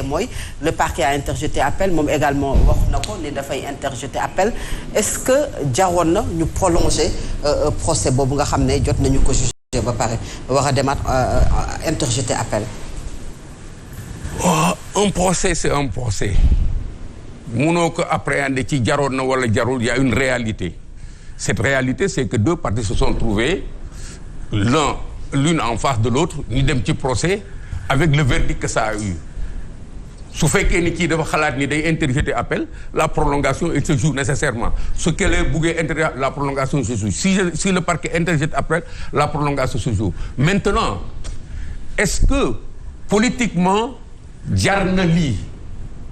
mooy le parquet a interjeté appel moom également wax na ko ni dafay interjeté appel est-ce que jaroon na ñu prolonger procès boobu nga xam ne jot nañu ko jugé ba pare war a demaat interjeté appel. Un procès c'est un procès munoo ko appréhender ci jaroon na wala jarul il y a une réalité cette réalité c'est que deux parties se sont trouvées l'une en face de l'autre ñu dem ci procès avec le verdict que ça a eu. su fekkee ni kii dafa xalaat ni day interjeter appel la prolongation elle se joue nécessairement su kelee buggee interjeter la prolongation se joue si le parquet interjette appel la prolongation se joue maintenant est-ce que politiquement jar na lii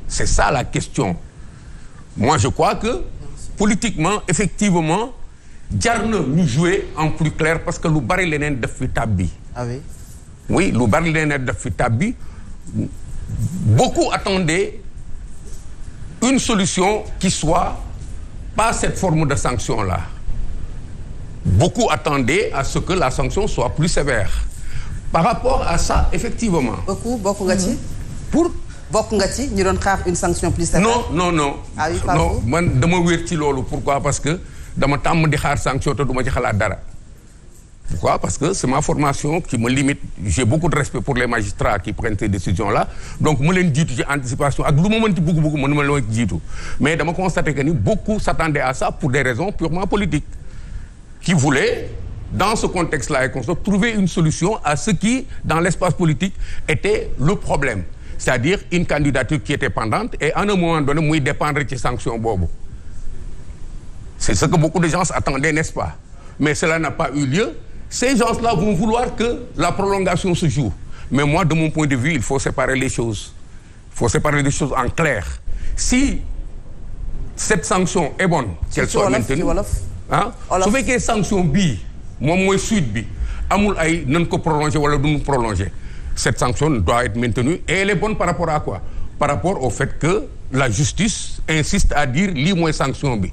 c'est ça la question moi je crois que politiquement effectivement jar na ñu jouer en plus clair parce que lu bari leneen def fi tàbbi. Ah oui. Oui lu bari leneen def fi tàbbi. Beaucoup attendaient une solution qui soit pas cette forme de sanction-là. Beaucoup attendaient à ce que la sanction soit plus sévère. Par rapport à ça, effectivement. Bokk nga ci. Pour bokk nga ci ñu doon xaar une sanction plus sévère. Non. Ah oui, non man dama wér ci loolu. Pourquoi? Parce que dama tàmm di xaar sanction te duma ci xalaat dara. Pourquoi? Parce que c'est ma formation qui me limite. J'ai beaucoup de respect pour les magistrats qui prennent ces décisions-là. Donc ma leen jiitu ci anticipation ak lu ma mën ci bëgg mënu ma la jiitu. Mais dama constater que ni beaucoup s'attendaient à ça pour des raisons purement politiques. Qui voulaient, dans ce contexte-là et constat, trouver une solution à ce qui, dans l'espace politique, était le problème. C'est-à-dire une candidature qui était pendante et à un moment donné muy dépendre ci sanction boobu. C'est ce que beaucoup de gens attendaient, n'est-ce pas? Mais cela n'a pas eu lieu. Ces gens-là vont vouloir que la prolongation se joue. Mais moi, de mon point de vue, il faut séparer les choses. Il faut séparer les choses en clair. Si cette sanction est bonne, qu'elle soit maintenue. Ah, su fekkee sanction bii moom mooy suite bi amul ay nañ ko prolonger wala duñu prolonger. Cette sanction doit être maintenue et elle est bonne par rapport à quoi? Par rapport au fait que la justice insiste à dire lii mooy sanction bi.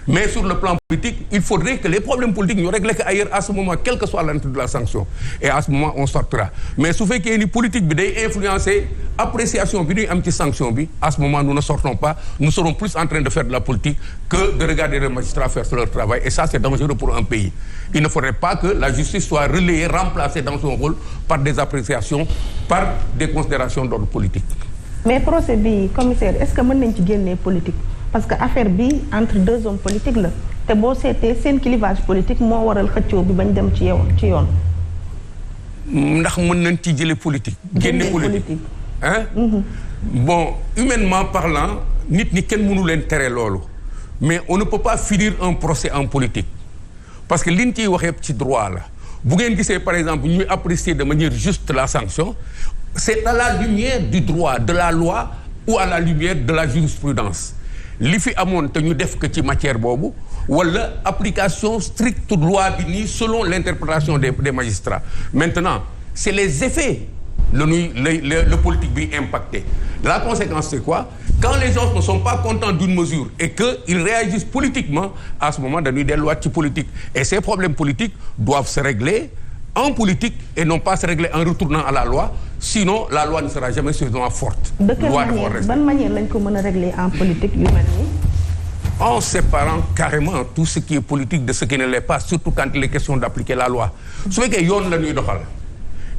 Mais sur le plan politique, il faudrait que les problèmes politiques ñu régler que ailleurs à ce moment, quelle que soit l'entrée de la sanction. Et à ce moment, on sortira. Mais su fekkee ni politique bi day influencer appréciation bi ñuy am ci sanction bi, à ce moment, nous ne sortons pas. Nous serons plus en train de faire de la politique que de regarder les magistrats faire leur travail. Et ça, c'est dangereux pour un pays. Il ne faudrait pas que la justice soit relayée, remplacée dans son rôle par des appréciations, par des considérations d'ordre politique. Mais procès bi, commissaire, est-ce que mën nañ ci génnee politique? Parce que affaire bi entre deux hommes politiques la te boo seetee seen clivage politique moo waral xëccoo bi bañ dem ci yoon. Ndax mën nañ ci jëlee politique. génne politique hein? Bon humainement parlant nit ñi kenn mënu leen tere loolu mais on ne peut pas finir un procès en politique parce que liñ ciy waxee ci droit la bu ngeen gisee par exemple ñuy apprécier de manière juste la sanction c'est à la lumière du droit de la loi ou à la lumière de la jurisprudence. Li fi amoon te ñu def ko ci matière boobu wala application stricte loi bi nii selon l'interprétation des magistrats. Maintenant c'est les effets le politique bi impacté. La conséquence c'est quoi? Quand les gens ne sont pas contents d'une mesure et que ils réagissent politiquement, à ce moment dañuy delluwaat ci politique et ces problèmes politiques doivent se régler en politique et non pas se régler en retournant à la loi, sinon la loi ne sera jamais suffisamment forte. De quelle manière? Ban manière lañ ko mën a régler en politique yu mel nii? En séparant carrément tout ce qui est politique de ce qui ne l'est pas, surtout quand il est question d'appliquer la loi. Su fekkee yoon la ñuy doxal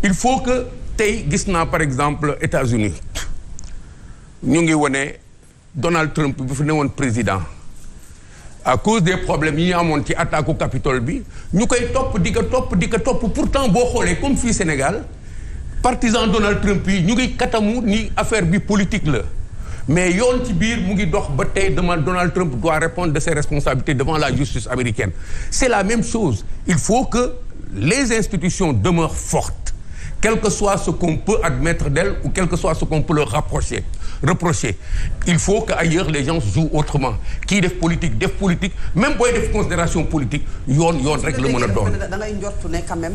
il faut que tey gis naa par exemple États-Unis ñu ngi wone Donald Trump bi fi newoon président. À cause des problèmes yi ñu amoon ci attaque au Capitole bi ñu koy topp di ko topp pourtant boo xoolee comme fii Sénégal partisan Donald Trump yi ñu ngi katamu ni affaire bi politique la mais yoon ci biir mu ngi dox ba tey Donald Trump doit répondre de ses responsabilités devant la justice américaine. C'est la même chose. Il faut que les institutions demeurent fortes, quel que soit ce qu'on peut admettre d'elles ou quel que soit ce qu'on peut leur reprocher. Il faut qu'ailleurs les gens jouent autrement. Kii def politique, même booy def considération politique yoon rek la mën a doon. da ngay njortu ne quand même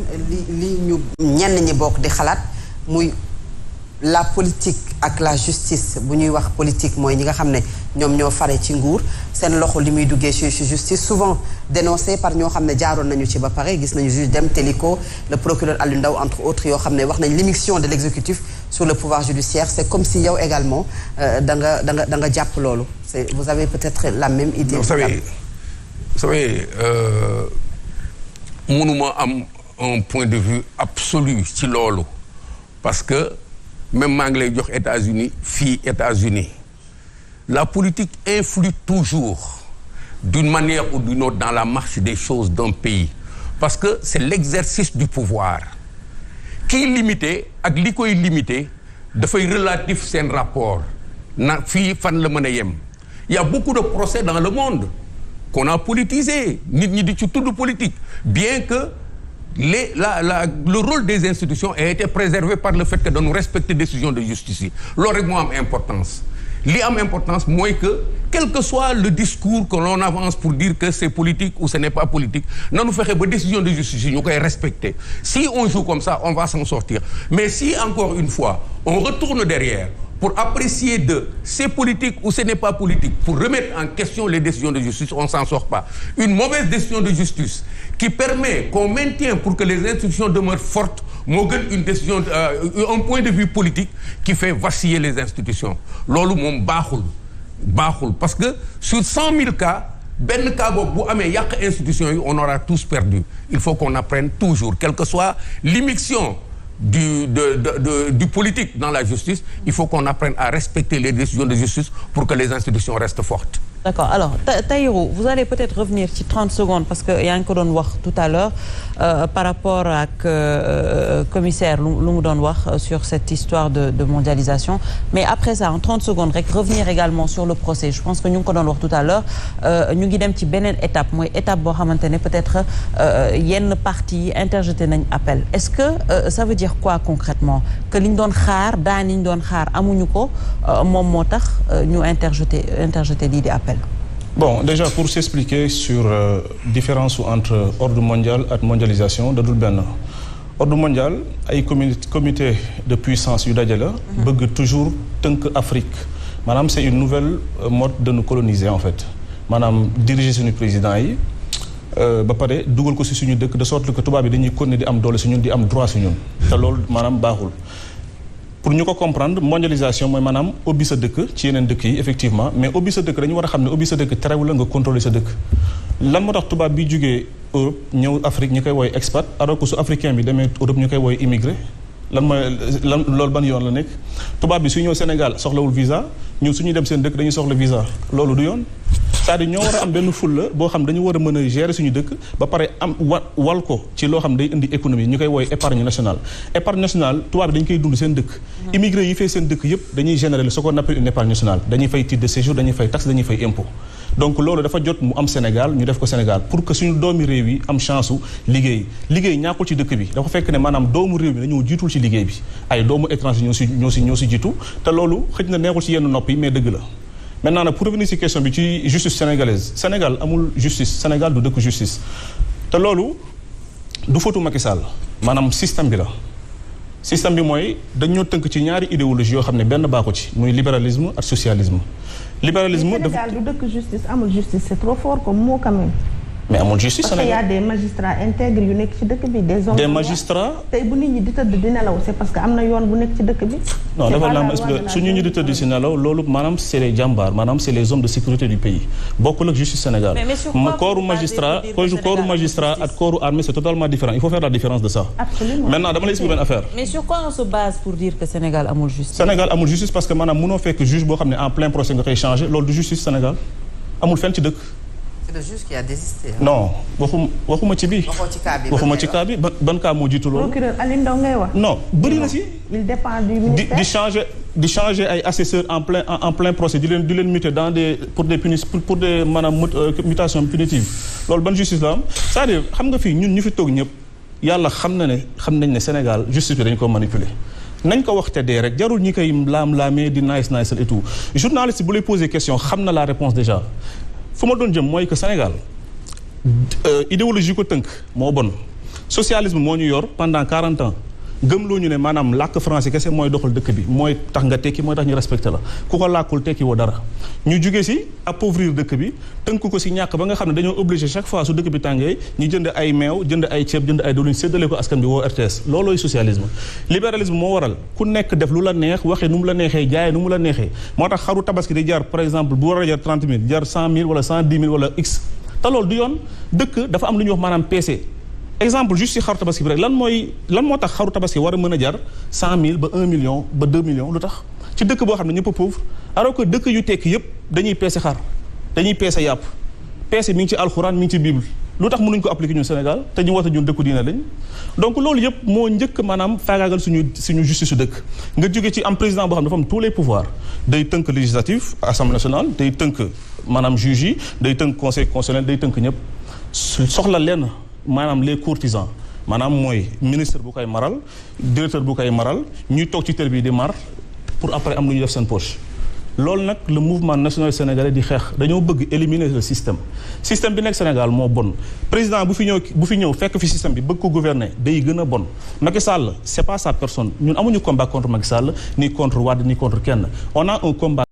li ñu ñenn ñi bokk di xalaat muy la politique ak la justice bu ñuy wax politique mooy ñi nga xam ne ñoom ñoo fare ci nguur seen loxo li muy duggee ci justice souvent dénoncé par ñoo xam ne jaaroon nañu ci ba pare gis nañu juge Dème Téliko le procureur Aliou Ndao entre autres yoo xam ne wax nañ l'immixtion de l'exécutif sur le pouvoir judiciaire c'est comme si yow également da nga jàpp loolu c'est vous avez peut-être la même idée. Vous savez mënuma am un point de vue absolu ci loolu parce que même maa ngi lay jox États-Unis fii États-Unis la politique influe toujours d'une manière ou d'une autre dans la marche des choses d'un pays parce que c'est l'exercice du pouvoir kiy limité ak li koy limité dafay relatif seen rapport na fii fan la mën a yem il y a beaucoup de procès dans le monde qu'on a politisé nit ñi di ci tudd politique bien que le rôle des institutions a été préservé par le fait que dañu respecter décision de justice yi loolu rek moo am importance li am importance mooy que quel que soit le discours que l'on avance pour dire que c'est politique ou ce n'est pas politique nanu fexe ba décision de justice yi ñu koy respecter si on joue comme ça on va s'en sortir mais si encore une fois on retourne derrière pour apprécier de c'est politique ou ce n'est pas politique pour remettre en question les décisions de justice on s'en sort pas une mauvaise décision de justice qui permet qu'on maintienne pour que les institutions demeurent fortes moo gën une décision un point de vue politique qui fait vaciller les institutions loolu moom baaxul parce que sur 100 000 cas benn cas boobu bu amee yàq institutions yi on aura tous perdu il faut qu'on apprenne toujours quelle que soit l'immixtion du politique dans la justice il faut qu'on apprenne à respecter les décisions de justice pour que les institutions restent fortes. D'accord alors Tahirou vous allez peut-être revenir ci 30 secondes parce que yaa ngi ko doon wax tout à l'heure par rapport ak commissaire lu mu doon wax sur cette histoire de mondialisation mais après ça en 30 secondes rek revenir également sur le procès je pense que ñu ngi ko doon wax tout à l'heure ñu ngi dem ci beneen étape mooy étape boo xamante ne peut-être yenn parties yi interjeté nañ appel est-ce que ça veut dire quoi concrètement que li ñu doon xaar daan yi ñu doon xaar amuñu ko moom moo tax ñu interjeté lii di appel. Bon, déjà pour s'expliquer sur différence entre ordre mondial et mondialisation da dul benn ordre mondial ay comité de puissance yu daje la bëgg toujours tënk Afrique maanaam c'est une nouvelle mode de nous coloniser en fait maanaam diriger suñu président yi ba pare dugal ko ci suñu dëkk de sorte que tubaab yi dañuy continuer di am doole ci ñun di am droit ci ñun te loolu maanaam baaxul pour ñu ko comprendre mondialisation mooy maanaam ubbi sa dëkk ci yeneen dëkk yi effectivement mais ubbi sa dëkk dañu war a xam ne ubbi sa dëkk terewul la nga contrôler sa dëkk lan moo tax tubaab bi jógee Europe ñëw Afrique ñu koy wooy expat alors que su africain bi demee Europe ñu koy wooy immigré loolu ban yoon la nekk tubaab bi su ñëw Sénégal soxlawul visa ñun suñuy dem seen dëkk dañuy soxla visa loolu du yoon c'est-à-dire ñoo war a am benn fulla boo xam dañu war a mën a gérer suñu dëkk ba pare am wal ko ci loo xam day indi économie ñu koy wooy épargne nationale tubaab bi dañu koy dund seen dëkk immigré yi fay seen dëkk yëpp dañuy générer ce qu'on appelle une épargne nationale dañuy fay titre de séjour dañuy fay taxe dañuy fay impôt donc loolu dafa jot mu am Sénégal ñu def ko Sénégal pour que suñu doomi réew yi am chance u liggéey ñàkkul ci dëkk bi dafa fekk ne maanaam doomu réew mi dañoo jiitul ci liggéey bi ay doomu étranger ñoo si jiitu te loolu xëj na neexul ci yenn nopp yi mais dëgg la maintenant nag pour revenir ci question bi ci justice sénégalaise Sénégal amul justice Sénégal du dëkk justice te loolu du fautu Macky Sall maanaam système bi la système bi mooy dañoo tënk ci ñaari idéologie yoo xam ne benn baaxu ci muy libéralisme ak socialisme libéralisme dafa Sénégal du dëkk justice amul justice c'est trop fort comme mot quand même. mais amul justice Sénégal parce qu'il y a des magistrats intègres yu nekk ci dëkk bi des hommes. des magistrats tey bu nit ñi di tëdd di nelaw c'est parce que am na yoon bu nekk ci dëkk bi. non dafa la su nit ñi di tëdd ci nelaw loolu maanaam c'est les jàmbaar maanaam c'est les hommes de sécurité du pays bokkul ak justice Sénégal. corps magistrat ak corps armée c'est totalement différent il faut faire la différence de ça. Absolument. Maintenant dama lay expliquer benn affaire. mais sur quoi on se base pour dire que Sénégal amul justice. Sénégal amul justice parce que maanaam mënoo fekk juge boo xam ne en plein procès nga koy changer loolu du justice Sénégal amul fenn ci dëkk. c'est le juge qui a désisté. non waxuma ci bii. waxuma ci cas bi ban cas moo jiitu loolu. procureur Aliou Ndao ngay wax. non bëri na si. il dépend du ministère. di changer ay assesseurs en plein procès di leen muter dans des pour des maanaam mutation punitive loolu ban justice la am c'est-à-dire xam nga fii ñun ñu fi toog ñëpp yàlla xam nañ ne Sénégal justice bi dañ ko manipuler. nañ ko wax te dee rek jarul ñi koy laam-laamee di nice et tout journaliste bu lay poser question xam na la réponse déjà fu ma doon jëm mooy que Sénégal idéologie ko tënk moo bon socialisme moo ñu yor pendant 40 ans gëmloo ñu ne maanaam làkk français kese mooy doxal dëkk bi mooy tax nga tekki mooy tax ñu respecté la ku ko làkkul tekki woo dara ñu jugee si appauvrir dëkk bi tënk ko si ñàkk ba nga xam ne dañoo obligé chaque fois su dëkk bi tàngee ñu jënd ay meew jënd ay ceeb jënd ay diwlin séddale ko askan bi woo RTS loolooy socialisme libéralisme moo waral ku nekk def lu la neex waxee nu mu la neexee jaayee nu mu la neexee moo tax xaru tabaski di jar par exemple bu war a jar 30 000 jar 100 000 wala 110 000 wala x te loolu du yoon dëkk dafa am lu ñuy wax maanaam PC exemple juste si xaru tabaski bi rek lan moo tax xaru tabaski war a mën a jar 100 000 ba 1 million ba 2 millions lu tax ci dëkk boo xam ne ñëpp a pauvre alors que dëkk yu tekki yëpp dañuy peese xar dañuy peese yàpp peese mi ngi ci alxuraan mi ngi ci bible lu tax mënuñ ko appliquer ñun Sénégal te ñu woote ñun dëkku diina lañ donc loolu yëpp moo njëkk maanaam faagaagal suñu justice su dëkk nga jóge ci am président boo xam ne dafa am tous les pouvoirs day tënk législatif assemblée nationale day tënk maanaam juge yi day tënk conseil constitutionnel day tënk ñëpp soxla lenn maanaam les courtisans maanaam mooy ministre bu koy maral directeur bu koy maral ñuy toog ci télé bi di mar pour après am lu ñu def seen poche loolu nag le mouvement national sénégalais di xeex dañoo bëgg éliminer le système bi nekk Sénégal moo bon président bu fi ñëw fekk fi système bi bëgg ko gouverner day gën a bon Macky Sall c'est pas sa personne ñun amuñu combat contre Macky Sall ni contre Wade ni contre kenn on a un combat